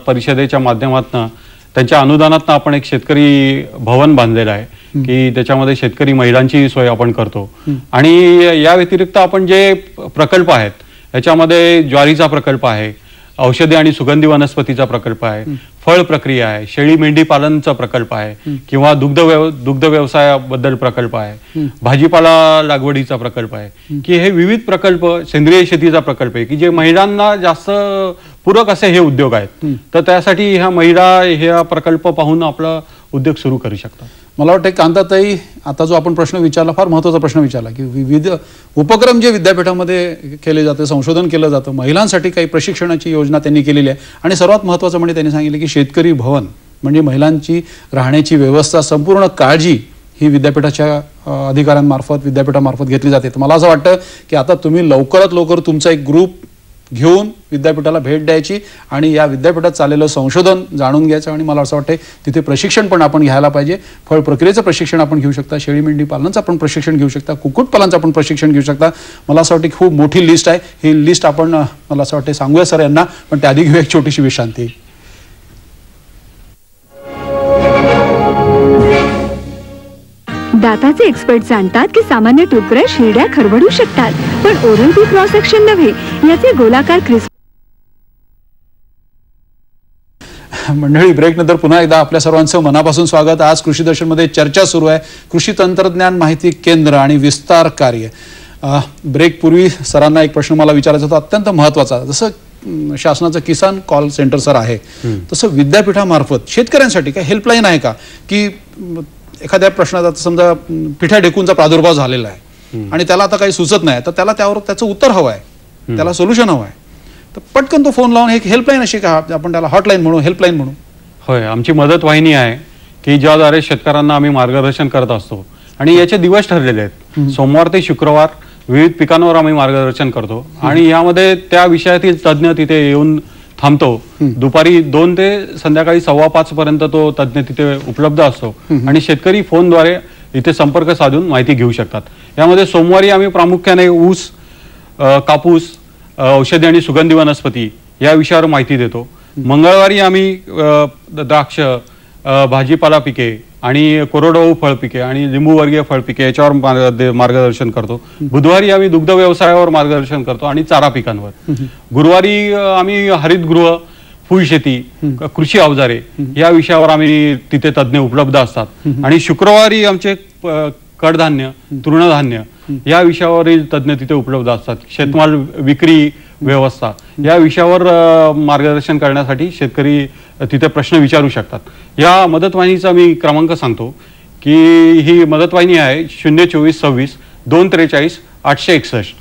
परिषदेच्या माध्यमातून त्यांच्या अनुदानातून आपण एक शेतकरी भवन बांधलेलं आहे, की त्याच्यामध्ये शेतकरी महिलांची सोय आपण करतो. आणि या व्यतिरिक्त आपण जे प्रकल्प आहेत याच्यामध्ये ज्वारीचा प्रकल्प आहे, औषधी आणि सुगंधी वनस्पतीचा प्रकल्प आहे, फळ प्रक्रिया आहे, शेळी मेंढी पालनचा प्रकल्प आहे किंवा दुग्ध व्यवसायाबद्दल प्रकल्प आहे, भाजीपाला लागवडीचा प्रकल्प आहे, की हे विविध प्रकल्प, सेंद्रिय शेतीचा प्रकल्प आहे की जे महिलांना जास्त पूरक असे हे उद्योग आहेत. तर त्यासाठी ह्या महिला ह्या प्रकल्प पाहून आपला उद्योग सुरू करू शकतात. मला वाटतं कांताताई आता जो आपण प्रश्न विचारला फार महत्त्वाचा प्रश्न विचारला की विविध उपक्रम जे विद्यापीठामध्ये केले जाते, संशोधन केलं जातं, महिलांसाठी काही प्रशिक्षणाची योजना त्यांनी केलेली आहे. आणि सर्वात महत्त्वाचं म्हणजे त्यांनी सांगितलं की शेतकरी भवन म्हणजे महिलांची राहण्याची व्यवस्था, संपूर्ण काळजी ही विद्यापीठाच्या अधिकाऱ्यांमार्फत विद्यापीठामार्फत घेतली जाते. तर मला असं वाटतं की आता तुम्ही लवकरात लवकर तुमचा एक ग्रुप घेऊन विद्यापीठाला भेट द्यायची आणि या विद्यापीठात चाललेलं संशोधन जाणून घ्यायचं. आणि मला असं वाटतं तिथे प्रशिक्षण पण आपण घ्यायला पाहिजे. फळ प्रक्रियेचं प्रशिक्षण आपण घेऊ शकता, शेळी मेंढी पालनाचं आपण प्रशिक्षण घेऊ शकता, कुक्कुटपालनाचं आपण प्रशिक्षण घेऊ शकता. मला असं वाटतं खूप मोठी लिस्ट आहे. ही लिस्ट आपण मला असं वाटतं सांगूया सर यांना, पण त्याआधी घेऊया एक छोटीशी विश्रांती. दाताचे एक्सपर्ट सांगतात की सामान्य टूथब्रश हिरड्या खरवडू शकतात, पण ओरल बी क्रॉस सेक्शन नव्हे, याचे गोलाकार क्रिस्प. मंडळी ब्रेक नंतर पुन्हा एकदा आपल्या सर्वांचं मनापासून स्वागत. आज कृषी दर्शन मध्ये चर्चा सुरू आहे कृषी तंत्रज्ञान माहिती केंद्र आणि विस्तार कार्य. ब्रेक पूर्वी सरांना एक प्रश्न मला विचारायचा होता अत्यंत महत्वाचा. जसं शासनाचं किसान कॉल सेंटर सर आहे तसं विद्यापीठामार्फत शेतकऱ्यांसाठी काय हेल्पलाईन आहे का, की एखाद्या प्रश्नाचा समजा पिठा ढेकूनचा प्रादुर्भाव झालेला आहे आणि त्याला आता काही सुचत नाही, तर त्याला त्यावर त्याचं उत्तर हवं आहे, त्याला सोल्युशन हवं आहे, तर पटकन तो फोन लावून एक हेल्पलाईन अशी का आपण त्याला हॉटलाईन म्हणू, हेल्पलाईन म्हणू? होय, आमची मदत वाहिनी आहे की ज्याद्वारे शेतकऱ्यांना आम्ही मार्गदर्शन करत असतो. आणि याचे दिवस ठरलेले आहेत, सोमवार ते शुक्रवार विविध पिकांवर आम्ही मार्गदर्शन करतो. आणि यामध्ये त्या विषयातील तज्ज्ञ तिथे येऊन थांबतो. दुपारी 2 ते संध्याकाळी 4:15 पर्यंत तो तज्ज्ञ तिथे उपलब्ध असतो आणि शेतकरी फोनद्वारे इथे संपर्क साधून माहिती घेऊ शकतात. यामध्ये सोमवारी आम्ही प्रामुख्याने ऊस, कापूस, औषधी आणि सुगंधी वनस्पती या विषयावर माहिती देतो. मंगळवारी आम्ही द्राक्ष, भाजीपाला पिके आणि कोरडवाहू फळ पिके आणि लिंबूवर्गीय फळ पिके याच्यावर मार्गदर्शन करतो. बुधवारी आम्ही दुग्ध व्यवसायावर मार्गदर्शन करतो आणि चारा पिकांवर. गुरुवारी आम्ही हरितगृह, फुलशेती, कृषी अवजारे या विषयावर आम्ही तिथे तज्ज्ञ उपलब्ध असतात. आणि शुक्रवारी आमचे कडधान्य, तृणधान्य या विषयावरील तज्ज्ञ तिथे उपलब्ध असतात. शेतमाल विक्री व्यवस्था या विषयावर मार्गदर्शन करण्यासाठी शेतकरी तिथे प्रश्न विचारू शकतात. या मदतवाहिनीचा मी क्रमांक सांगतो की ही मदतवाहिनी आहे 02426 243-861.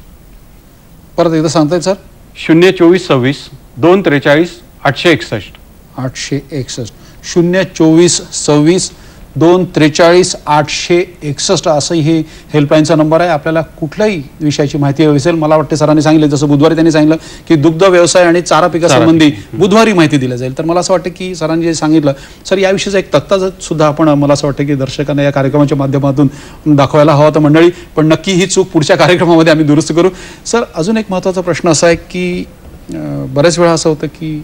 परत एकदा सांगताय सर? 02426 243-861. 861 02426 243-861 असं हे हेल्पलाईनचा नंबर आहे. आपल्याला कुठल्याही विषयाची माहिती हवी असेल, मला वाटते सरांनी सांगितलं, जसं बुधवारी त्यांनी सांगितलं की दुग्ध व्यवसाय आणि चारा पिकासंबंधी बुधवारी माहिती दिली जाईल. तर मला असं वाटतं की सरांनी जे सांगितलं सर, याविषयीचा एक तक्ता सुद्धा आपण मला असं वाटतं की दर्शकांना या कार्यक्रमाच्या माध्यमातून दाखवायला हवा तर मंडळी, पण नक्की ही चूक पुढच्या कार्यक्रमामध्ये आम्ही दुरुस्त करू. सर, अजून एक महत्त्वाचा प्रश्न असा आहे की बऱ्याच वेळा असं होतं की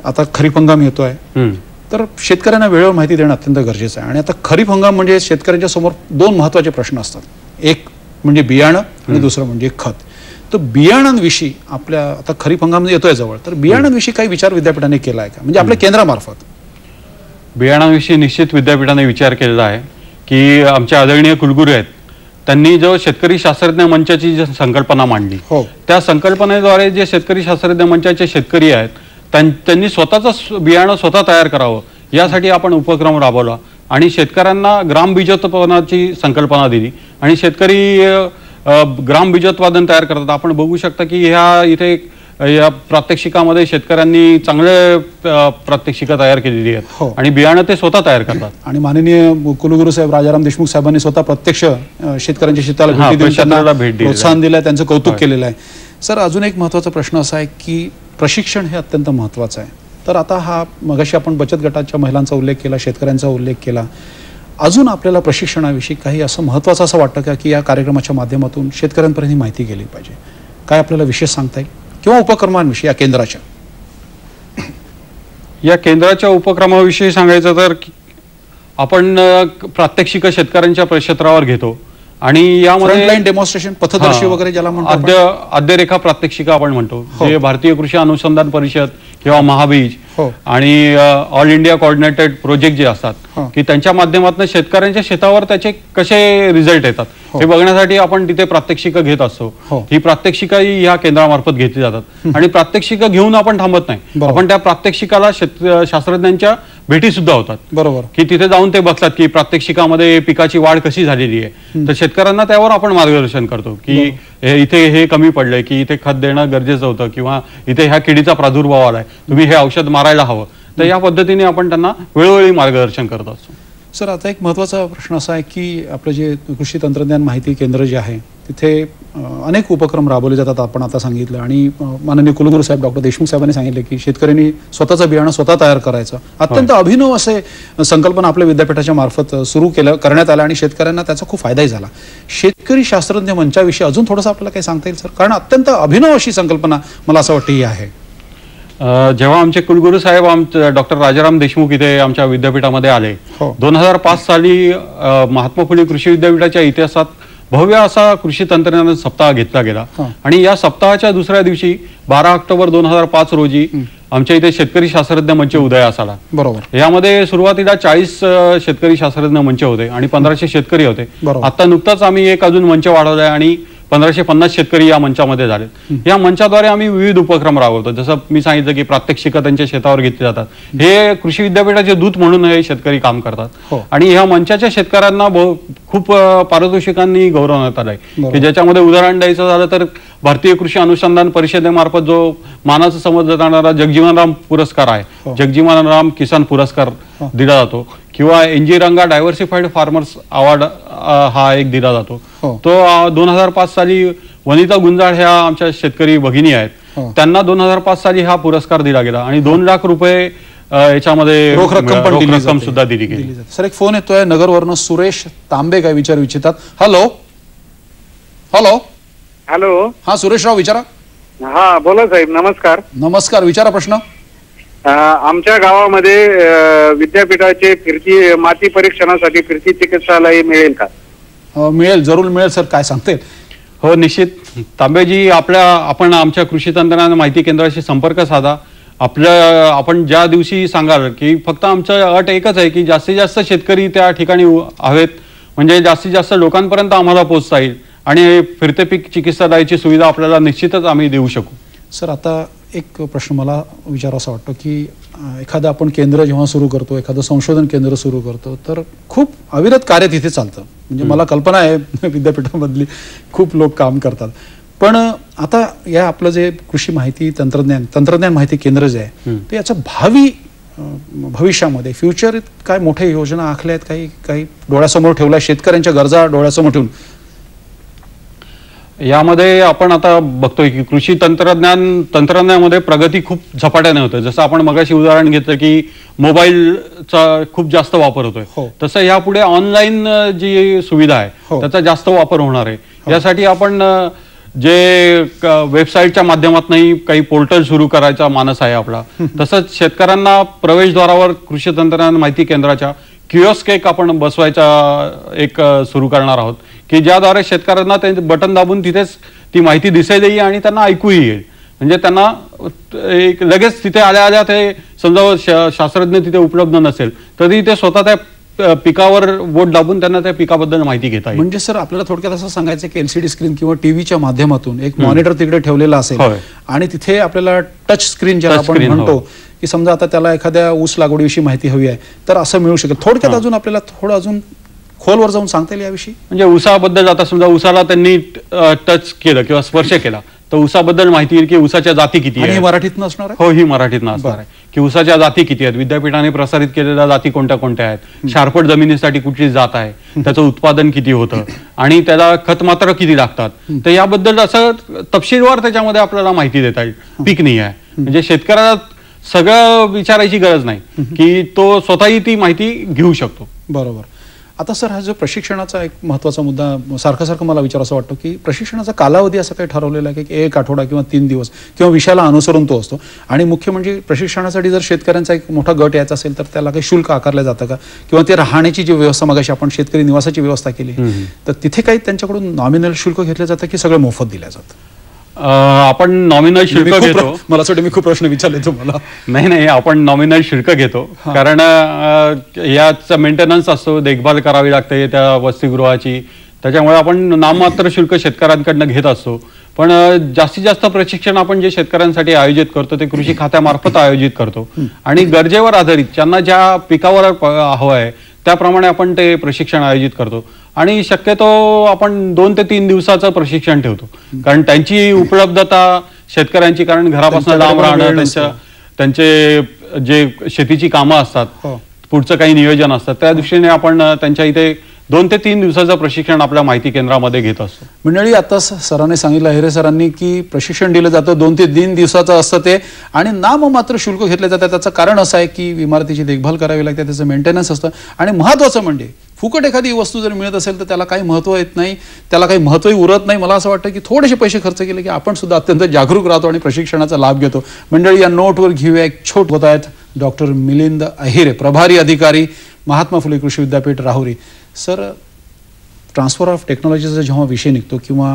आता खरीप हंगाम येतोय, तर शेतकऱ्यांना वेळेवर माहिती देणं अत्यंत गरजेचं आहे. आणि आता खरीप हंगाम म्हणजे शेतकऱ्यांच्या समोर दोन महत्त्वाचे प्रश्न असतात. एक म्हणजे बियाणं आणि दुसरं म्हणजे खत. तर बियाणांविषयी आपल्या आता खरीप हंगाम येतोय जवळ, तर बियाणांविषयी काही विचार विद्यापीठाने केला आहे का, म्हणजे आपल्या केंद्रामार्फत? बियाणांविषयी निश्चित विद्यापीठाने विचार केलेला आहे की आमचे आदरणीय कुलगुरू आहेत, त्यांनी जो शेतकरी शास्त्रज्ञ मंचाची जी संकल्पना मांडली, त्या संकल्पनेद्वारे जे शेतकरी शास्त्रज्ञ मंचाचे शेतकरी आहेत त्यांनी स्वतःचं बियाणं स्वतः तयार करावं, यासाठी आपण उपक्रम राबवला आणि शेतकऱ्यांना ग्राम बीजोत्पादनाची संकल्पना दिली आणि शेतकरी ग्राम बीजोत्पादन तयार करतात. आपण बघू शकता की इथे या प्रात्यक्षिकामध्ये शेतकऱ्यांनी चांगले प्रात्यक्षिका तयार केलेली आहेत आणि बियाणं ते स्वतः तयार करतात. आणि माननीय कुलगुरू साहेब राजाराम देशमुख साहेबांनी स्वतः प्रत्यक्ष शेतकऱ्यांच्या शेताला भेट देऊन प्रोत्साहन दिलंय, त्यांचं कौतुक केलेलं आहे. सर, अजून एक महत्त्वाचा प्रश्न असा आहे की प्रशिक्षण हे अत्यंत महत्त्वाचं आहे. तर आता हा मगाशी आपण बचत गटाच्या महिलांचा उल्लेख केला, शेतकऱ्यांचा उल्लेख केला, अजून आपल्याला प्रशिक्षणाविषयी काही असं महत्त्वाचं असं वाटतं का की या कार्यक्रमाच्या माध्यमातून शेतकऱ्यांपर्यंत ही माहिती गेली पाहिजे? काय आपल्याला विशेष सांगता येईल किंवा उपक्रमांविषयी या केंद्राच्या उपक्रमाविषयी सांगायचं तर आपण प्रात्यक्षिक शेतकऱ्यांच्या क्षेत्रावर घेतो आणि यामध्ये डेमॉन्स्ट्रेशन, पथदर्शी वगैरे ज्याला म्हणतो, आद्यरेखा प्रात्यक्षिका आपण म्हणतो, जे भारतीय कृषी अनुसंधान परिषद किंवा महाबीज आणि ऑल इंडिया कोऑर्डिनेटेड प्रोजेक्ट जे असतात की त्यांच्या माध्यमातून शेतकऱ्यांच्या शेतावर त्याचे कसे रिझल्ट येतात हे बघण्यासाठी आपण तिथे प्रात्यक्षिका घेत असतो. ही प्रात्यक्षिका ह्या केंद्रामार्फत घेतली जातात आणि प्रात्यक्षिका घेऊन आपण थांबत नाही, आपण त्या प्रात्यक्षिकाला शास्त्रज्ञांच्या भेटी सुद्धा होतात. बरोबर, की तिथे जाऊन ते बघतात की प्रात्यक्षिकामध्ये पिकाची वाढ कशी झालेली आहे, तर शेतकऱ्यांना त्यावर आपण मार्गदर्शन करतो की इथे हे कमी पडलंय, की इथे खत देणं गरजेचं होतं किंवा इथे ह्या किडीचा प्रादुर्भाव आलाय, तुम्ही हे औषध मारायला हवं. तर या पद्धतीने आपण त्यांना वेळोवेळी मार्गदर्शन करत असतो. सर, आता एक महत्त्वाचा प्रश्न असा आहे की आपलं जे कृषी तंत्रज्ञान माहिती केंद्र जे आहे तिथे अनेक उपक्रम राबवले जातात, आपण आता सांगितलं, आणि माननीय कुलगुरू साहेब डॉक्टर देशमुख साहेबांनी सांगितले की शेतकऱ्यांनी स्वतःचं बियाणं स्वतः तयार करायचं. अत्यंत अभिनव असे संकल्पना आपल्या विद्यापीठाच्या मार्फत सुरू करण्यात आल्या आणि शेतकऱ्यांना त्याचा खूप फायदाही झाला. शेतकरी शास्त्रज्ञ मंचाविषयी अजून थोडंसं आपल्याला काही सांगता येईल सर? कारण अत्यंत अभिनव अशी संकल्पना मला असं वाटतं ही आहे. जेव्हा आमचे कुलगुरू साहेब डॉक्टर राजाराम देशमुख इथे आमच्या विद्यापीठामध्ये आले 2005 साली, महात्मा फुले कृषी विद्यापीठाच्या इतिहासात भव्य असा कृषी तंत्रज्ञान सप्ताह घेतला गेला आणि या सप्ताहाच्या दुसऱ्या दिवशी 12 ऑक्टोबर 2005 रोजी आमच्या इथे शेतकरी शास्त्रज्ञ मंच उदयास आला. बरोबर, यामध्ये सुरुवातीला 40 शेतकरी शास्त्रज्ञ मंच होते आणि 1500 शेतकरी होते. आता नुकताच आम्ही एक अजून मंच वाढवलाय आणि 1550 शेतकरी या मंचामध्ये झाले. या मंचाद्वारे आम्ही विविध उपक्रम राबवतो, जसं मी सांगितलं की प्रात्यक्षिका त्यांच्या शेतावर घेतली जातात. हे कृषी विद्यापीठाचे दूत म्हणून हे शेतकरी काम करतात आणि ह्या मंचाच्या शेतकऱ्यांना खूप पारितोषिकांनी गौरवण्यात आलाय की ज्याच्यामध्ये उदाहरण द्यायचं झालं तर भारतीय कृषी अनुसंधान परिषदेमार्फत जो मानाचं समजला जाणारा जगजीवनराम पुरस्कार आहे, जगजीवनराम किसान पुरस्कार दिला जातो, किंवा NG रंगा डायव्हर्सिफाईड फार्मर्स अवॉर्ड हा एक दिला जातो. तो 2005 साली वनिता गुंजाळ ह्या आमच्या शेतकरी भगिनी आहेत, त्यांना 2005 साली हा पुरस्कार दिला गेला आणि 2 लाख रुपये याच्यामध्ये रोख रक्कम सुद्धा दिली गेली. सर, एक फोन येतोय नगरवरनं, सुरेश तांबे काय विचारू इच्छितात? Hello hello hello. हा, सुरेशराव विचारा. हा बोला साहेब, नमस्कार. नमस्कार, विचारा प्रश्न. आमच्या गावामध्ये विद्यापीठाचे फिरती माती परीक्षणासाठी फिरती चिकित्सालय मिळेल का? मिळेल, जरूर मिळेल सर. काय सांगते? हो, निश्चित. तांबेजी, आपण आमच्या कृषी तंत्रज्ञान माहिती केंद्राशी संपर्क साधा. आपण ज्या दिवशी सांगाल की फक्त आमचं अट एकच आहे की जास्तीत जास्त शेतकरी त्या ठिकाणी हवेत, म्हणजे जास्तीत जास्त लोकांपर्यंत आम्हाला पोहोचता येईल आणि फिरते पीक चिकित्सालयाची सुविधा आपल्याला निश्चितच आम्ही देऊ शकू. सर, आता एक प्रश्न मला विचारावा वाटतो की एखादं आपण केंद्र जेव्हा सुरू करतो, एखादं संशोधन केंद्र सुरू करतो, तर खूप अविरत कार्य तिथे चालतं. म्हणजे मला कल्पना आहे विद्यापीठामधली खूप लोक काम करतात. पण आता या आपलं जे कृषी माहिती तंत्रज्ञान माहिती केंद्र जे आहे ते याचं भविष्यामध्ये फ्युचर काय मोठ्या योजना आखल्या आहेत, काही डोळ्यासमोर ठेवल्या, शेतकऱ्यांच्या गरजा डोळ्यासमोर ठेवून? यामध्ये आपण आता बघतोय की कृषी तंत्रज्ञानामध्ये प्रगती खूप झपाट्याने होते. जसं आपण मगाशी उदाहरण घेतलं की मोबाईलचा खूप जास्त वापर होतोय, तसं यापुढे ऑनलाईन जी सुविधा आहे त्याचा जास्त वापर होणार आहे. यासाठी आपण जे वेबसाईटच्या माध्यमातूनही काही पोर्टल सुरू करायचा मानस आहे आपला. तसंच शेतकऱ्यांना प्रवेशद्वारावर कृषी तंत्रज्ञान माहिती केंद्राच्या किओस्क एक आपण बसवायचा एक सुरू करणार आहोत की ज्याद्वारे शेतकऱ्यांना ते बटन दाबून तिथेच ती माहिती दिसेलही आणि त्यांना ऐकूही येईल. म्हणजे त्यांना एक लगेच तिथे आल्या ते समजा शास्त्रज्ञ तिथे उपलब्ध नसेल तरी ते स्वतः त्या पिकावर बोट दाबून त्यांना त्या पिकाबद्दल माहिती घेता येईल. म्हणजे सर आपल्याला थोडक्यात असं सांगायचं की एलसीडी स्क्रीन किंवा टीव्हीच्या माध्यमातून एक मॉनिटर तिकडे ठेवलेला असेल आणि तिथे आपल्याला टच स्क्रीन ज्याला आपण म्हणतो की समजा आता त्याला एखाद्या ऊस लागवडीविषयी माहिती हवी आहे तर असं मिळू शकेल. थोडक्यात अजून आपल्याला थोडं अजून खोलवर जाऊन सांगता येईल याविषयी? म्हणजे ऊसाबद्दल आता समजा ऊसाला त्यांनी टच केलं किंवा स्पर्श केला तर ऊसाबद्दल माहिती येईल की ऊसाच्या जाती किती आहेत. मराठीत नसणार आहे? हो, ही मराठीत नसणार आहे की ऊसाच्या जाती किती आहेत, विद्यापीठाने प्रसारित केलेल्या जाती कोणत्या कोणत्या आहेत, शारपट जमिनीसाठी कुठली जात आहे, त्याचं उत्पादन किती होतं आणि त्याला खत मात्र किती लागतात. तर याबद्दल असं तपशीलवार त्याच्यामध्ये आपल्याला माहिती देता येईल. पीक नाही आहे म्हणजे शेतकऱ्याला सगळं विचारायची गरज नाही की तो स्वतःही ती माहिती घेऊ शकतो. बरोबर. आता सर हा जो प्रशिक्षणाचा एक महत्त्वाचा मुद्दा सारखं मला विचारायचं वाटतो की प्रशिक्षणाचा कालावधी असा काही ठरवलेला आहे की 1 आठवडा किंवा 3 दिवस किंवा विषयाला अनुसरून तो असतो? आणि मुख्य म्हणजे प्रशिक्षणासाठी जर शेतकऱ्यांचा एक मोठा गट यायचा असेल तर त्याला काही शुल्क आकारलं जातं का? किंवा ते राहण्याची जी व्यवस्था मगाशी आपण शेतकरी निवासाची व्यवस्था केली तर तिथे काही त्यांच्याकडून नॉमिनल शुल्क घेतलं जातं की सगळं मोफत दिलं जातं? आपण नॉमिनल शुल्क घेतो. मला वाटतं मी खूप प्रश्न विचारले तुम्हाला. नाही, आपण नॉमिनल शुल्क घेतो कारण याचा मेंटेनन्स असतो, देखभाल करावी लागते त्या वसतिगृहाची. त्याच्यामुळे आपण नाममात्र शुल्क शेतकऱ्यांकडनं घेत असतो. पण जास्तीत जास्त प्रशिक्षण आपण जे शेतकऱ्यांसाठी आयोजित करतो ते कृषी खात्यामार्फत आयोजित करतो आणि गरजेवर आधारित ज्यांना ज्या पिकावर हवं आहे त्याप्रमाणे आपण ते प्रशिक्षण आयोजित करतो. आणि शक्यतो आपण 2 ते 3 दिवसाचं प्रशिक्षण ठेवतो कारण त्यांची उपलब्धता शेतकऱ्यांची, कारण घरापासून लांब राहणं, त्यांचे जे शेतीची कामं असतात, पुढचं काही नियोजन असतात, त्या दृष्टीने आपण त्यांच्या इथे 2 ते 3 दिवसाचं प्रशिक्षण आपल्या माहिती केंद्रामध्ये घेत असतो. मंडळी, आता सरांनी सांगितलं, हिरे सरांनी, की प्रशिक्षण दिलं जातं 2 ते 3 दिवसाचं असतं ते आणि नाममात्र शुल्क घेतलं जातं. त्याचं कारण असं आहे की इमारतीची देखभाल करावी लागते, त्याचं मेंटेनन्स असतं आणि महत्त्वाचं म्हणजे फुकट एखादी वस्तू जर मिळत असेल तर त्याला काही महत्त्व येत नाही, त्याला काही महत्त्वही उरत नाही. मला असं वाटतं की थोडेसे पैसे खर्च केले की आपण सुद्धा अत्यंत जागरूक राहतो आणि प्रशिक्षणाचा लाभ घेतो. मंडळी, या नोटवर घेऊया एक छोट होत आहेत डॉक्टर मिलिंद अहिरे, प्रभारी अधिकारी, महात्मा फुले कृषी विद्यापीठ, राहुरी. सर, ट्रान्सफर ऑफ टेक्नॉलॉजीचा जेव्हा विषय निघतो किंवा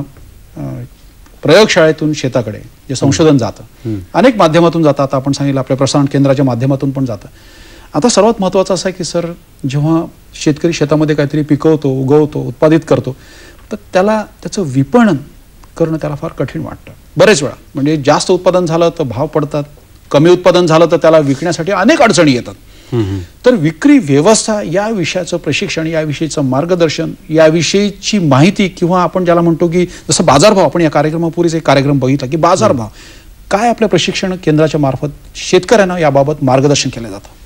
प्रयोगशाळेतून शेताकडे जे संशोधन जातं, अनेक माध्यमातून जातं. आता आपण सांगितलं आपल्या प्रसारण केंद्राच्या माध्यमातून पण जातं. आता सर्वात महत्त्वाचं असं आहे की सर, जेव्हा शेतकरी शेतामध्ये काहीतरी पिकवतो, उगवतो, उत्पादित करतो, तर त्याचं विपणन करणं त्याला फार कठीण वाटतं बरेच वेळा. म्हणजे जास्त उत्पादन झालं तर भाव पडतात, कमी उत्पादन झालं तर त्याला विकण्यासाठी अनेक अडचणी येतात. तर विक्री व्यवस्था या विषयाचं प्रशिक्षण, याविषयीचं मार्गदर्शन, याविषयीची माहिती किंवा आपण ज्याला म्हणतो की जसं बाजारभाव, आपण या कार्यक्रमापूर्वीच एक कार्यक्रम बघितला की बाजारभाव, काय आपल्या प्रशिक्षण केंद्राच्या मार्फत शेतकऱ्यांना याबाबत मार्गदर्शन केलं जातं?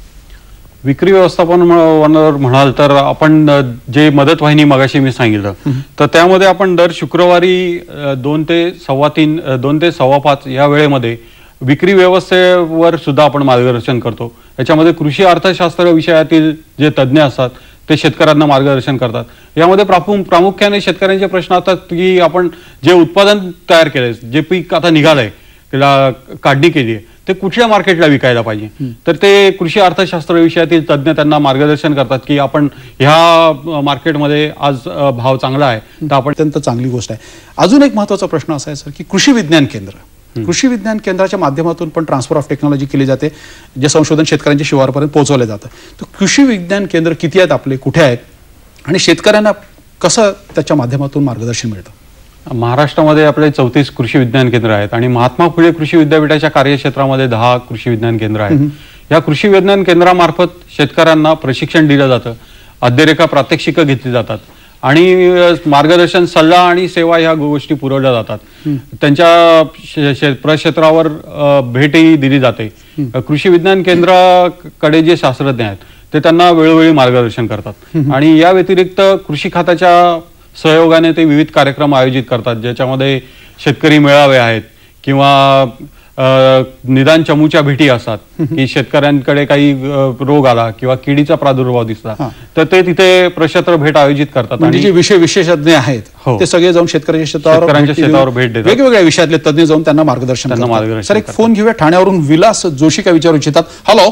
विक्री व्यवस्थापन म्हणाल तर आपण जे मदत वाहिनी मगाशी मी सांगितलं, तर त्यामध्ये आपण दर शुक्रवारी 2 ते 5:15 या वेळेमध्ये विक्री व्यवस्थेवर सुद्धा आपण मार्गदर्शन करतो. याच्यामध्ये कृषी अर्थशास्त्र विषयातील जे तज्ज्ञ असतात ते शेतकऱ्यांना मार्गदर्शन करतात. यामध्ये प्रामुख्याने शेतकऱ्यांचे प्रश्न असतात की आपण जे उत्पादन तयार केलंय, जे पीक आता निघालंय, त्याला काढणी केली आहे, ते कुठल्या मार्केटला विकायला पाहिजे. तर ते कृषी अर्थशास्त्र विषयातील तज्ज्ञ त्यांना मार्गदर्शन करतात की आपण ह्या मार्केटमध्ये आज भाव चांगला आहे तर आपण, अत्यंत चांगली गोष्ट आहे. अजून एक महत्त्वाचा प्रश्न असा आहे सर की कृषी विज्ञान केंद्राच्या माध्यमातून पण ट्रान्सफर ऑफ टेक्नॉलॉजी केली जाते, जे संशोधन शेतकऱ्यांच्या शिवारपर्यंत पोहोचवलं जातं. तर कृषी विज्ञान केंद्र किती आहेत आपले, कुठे आहेत आणि शेतकऱ्यांना कसं त्याच्या माध्यमातून मार्गदर्शन मिळतं? महाराष्ट्रामध्ये आपले 34 कृषी विज्ञान केंद्र आहेत आणि महात्मा फुले कृषी विद्यापीठाच्या कार्यक्षेत्रामध्ये 10 कृषी विज्ञान केंद्र आहेत. या कृषी विज्ञान केंद्रामार्फत शेतकऱ्यांना प्रशिक्षण दिलं जातं, अध्यरेखा प्रात्यक्षिकं घेतली जातात आणि मार्गदर्शन, सल्ला आणि सेवा ह्या गोष्टी पुरवल्या जातात. त्यांच्या प्रक्षेत्रावर भेटही दिली जाते. कृषी विज्ञान केंद्राकडे जे शास्त्रज्ञ आहेत ते त्यांना वेळोवेळी मार्गदर्शन करतात. आणि या व्यतिरिक्त कृषी खात्याच्या सहयोगाने ते विविध कार्यक्रम आयोजित करतात, ज्याच्यामध्ये शेतकरी मेळावे आहेत किंवा निदान चमूच्या भेटी असतात की शेतकऱ्यांकडे काही रोग आला किंवा किडीचा प्रादुर्भाव दिसला तर ते तिथे प्रक्षेत्र भेट आयोजित करतात. आणि जे विशेषज्ञ आहेत ते सगळे जाऊन शेतकऱ्यांच्या शेतावर भेट देतात. वेगवेगळ्या विषयातले तज्ञ जाऊन त्यांना मार्गदर्शन. सर, एक फोन घेऊया. ठाण्यावरून विलास जोशी काय विचारू इच्छितात? Hello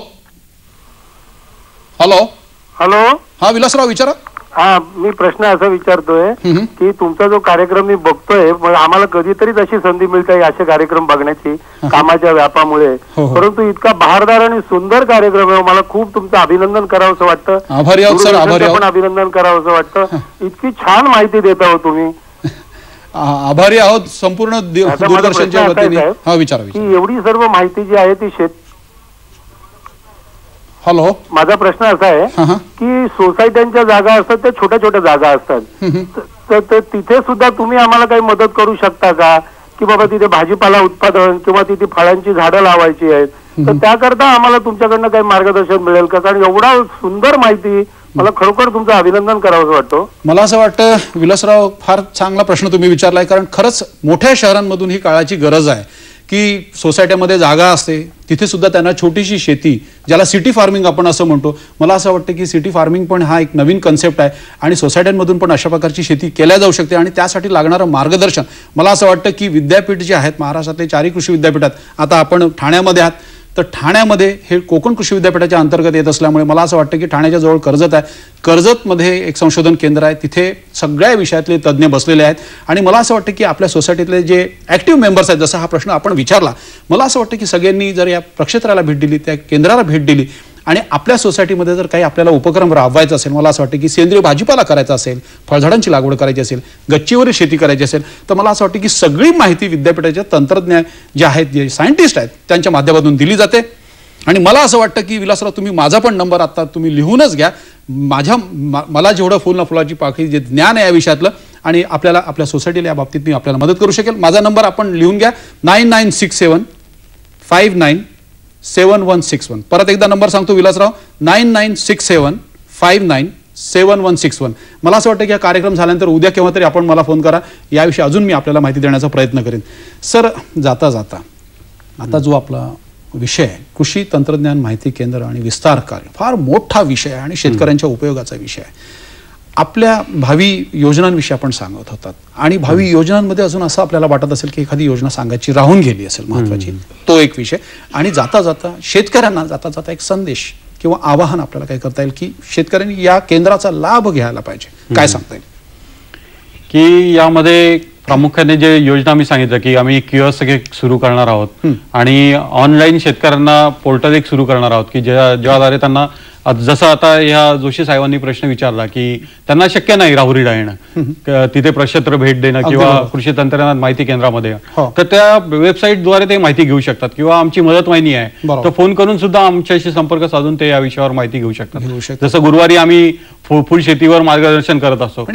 hello hello. हा विलासराव, विचारा. हा, मी प्रश्न असा विचारतोय की तुमचा जो कार्यक्रम मी बघतोय, आम्हाला कधीतरीच अशी संधी मिळते असे कार्यक्रम बघण्याची कामाच्या व्यापामुळे, परंतु इतका बहारदार आणि सुंदर कार्यक्रम आहे. मला खूप तुमचं अभिनंदन करावं असं वाटतं. आभारी आहोत सर, आभारी आहोत. पण अभिनंदन करावं असं वाटतं. इतकी छान माहिती देता हो तुम्ही. आभारी आहोत संपूर्ण दूरदर्शनच्या वतीने. हा, विचारा. की एवढी सर्व माहिती जी आहे ती हॅलो, माझा प्रश्न असा आहे की सोसायट्यांच्या जागा असतात त्या छोट्या छोट्या जागा असतात, तर तिथे सुद्धा तुम्ही आम्हाला काही मदत करू शकता का? की बाबा तिथे भाजीपाला उत्पादन किंवा तिथे फळांची झाडं लावायची आहेत, तर त्याकरता आम्हाला तुमच्याकडनं काही मार्गदर्शन मिळेल का? कारण एवढा सुंदर माहिती, मला खरोखर तुमचं अभिनंदन करावं वाटतं. मला असं वाटतं विलासराव, फार चांगला प्रश्न तुम्ही विचारलाय. कारण खरंच मोठ्या शहरांमधून ही काळाची गरज आहे की सोसायटीमध्ये जागा असते, तिथे सुद्धा त्यांना छोटीशी शेती, ज्याला सिटी फार्मिंग आपण असं म्हणतो, मला असं वाटतं की सिटी फार्मिंग पण हा एक नवीन कन्सेप्ट आहे आणि सोसायट्यांमधून पण अशा प्रकारची शेती केल्या जाऊ शकते. आणि त्यासाठी लागणारं मार्गदर्शन, मला असं वाटतं की विद्यापीठ जे आहेत, महाराष्ट्रातले 4 कृषी विद्यापीठात, आता आपण ठाण्यामध्ये आहात, तर ठाण्यामध्ये हे कोकण कृषी विद्यापीठाच्या अंतर्गत येत असल्यामुळे मला असं वाटतं की ठाण्याच्या जवळ कर्जत आहे, कर्जतमध्ये एक संशोधन केंद्र आहे, तिथे सगळ्या विषयातले तज्ज्ञ बसलेले आहेत. आणि मला असं वाटतं की आपल्या सोसायटीतले जे ॲक्टिव्ह मेंबर्स आहेत, जसा हा प्रश्न आपण विचारला, मला असं वाटतं की सगळ्यांनी जर या प्रक्षेत्राला भेट दिली, त्या केंद्राला भेट दिली आणि आपल्या सोसायटीमध्ये जर काही आपल्याला उपक्रम राबवायचा असेल, मला असं वाटतं की सेंद्रिय भाजीपाला करायचा असेल, फळझाडांची लागवड करायची असेल, गच्चीवरील शेती करायची असेल, तर मला असं वाटतं की सगळी माहिती विद्यापीठाच्या तंत्रज्ञ जे आहेत, जे सायंटिस्ट आहेत, त्यांच्या माध्यमातून दिली जाते. आणि मला असं वाटतं की विलासराव, तुम्ही माझा पण नंबर आता तुम्ही लिहूनच घ्या. मला जेवढं फुल ना फुलाची पाकळी जे ज्ञान आहे या विषयातलं, आणि आपल्याला आपल्या सोसायटीला या बाबतीत मी आपल्याला मदत करू शकेल. माझा नंबर आपण लिहून घ्या, 9967597161. परत एकदा नंबर सांगतो विलासराव, 9967597161. मला असं वाटतं की हा कार्यक्रम झाल्यानंतर उद्या केव्हा तरी आपण मला फोन करा, याविषयी अजून मी आपल्याला माहिती देण्याचा प्रयत्न करेन. सर, जाता जाता आता जो आपला विषय आहे, कृषी तंत्रज्ञान माहिती केंद्र आणि विस्तार कार्य, फार मोठा विषय आहे आणि शेतकऱ्यांच्या उपयोगाचा विषय आहे. आपल्या भावी योजनांविषयी आपण सांगत होतात आणि भावी योजनांमध्ये अजून असं आपल्याला वाटत असेल की एखादी योजना सांगायची राहून गेली असेल महत्वाची, तो एक विषय. आणि जाता जाता शेतकऱ्यांना जाता जाता एक संदेश किंवा आवाहन आपल्याला काय करता येईल की शेतकऱ्यांनी या केंद्राचा लाभ घ्यायला पाहिजे, काय सांगता येईल? की यामध्ये प्रामुख्याने जे योजना मी सांगितलं की आम्ही किओस्क एक सुरू करणार आहोत आणि ऑनलाईन शेतकऱ्यांना पोर्टल एक सुरू करणार आहोत की ज्याद्वारे त्यांना, जसं आता ह्या जोशी साहेबांनी प्रश्न विचारला की त्यांना शक्य नाही राहुरीला येणं, तिथे प्रक्षेत्र भेट देणं किंवा कृषी तंत्रज्ञान माहिती केंद्रामध्ये, तर त्या वेबसाईटद्वारे ते माहिती घेऊ शकतात. किंवा आमची मदत वाहिनी आहे, तर फोन करून सुद्धा आमच्याशी संपर्क साधून ते या विषयावर माहिती घेऊ शकतात. जसं गुरुवारी आम्ही फुल शेतीवर मार्गदर्शन करत असतो.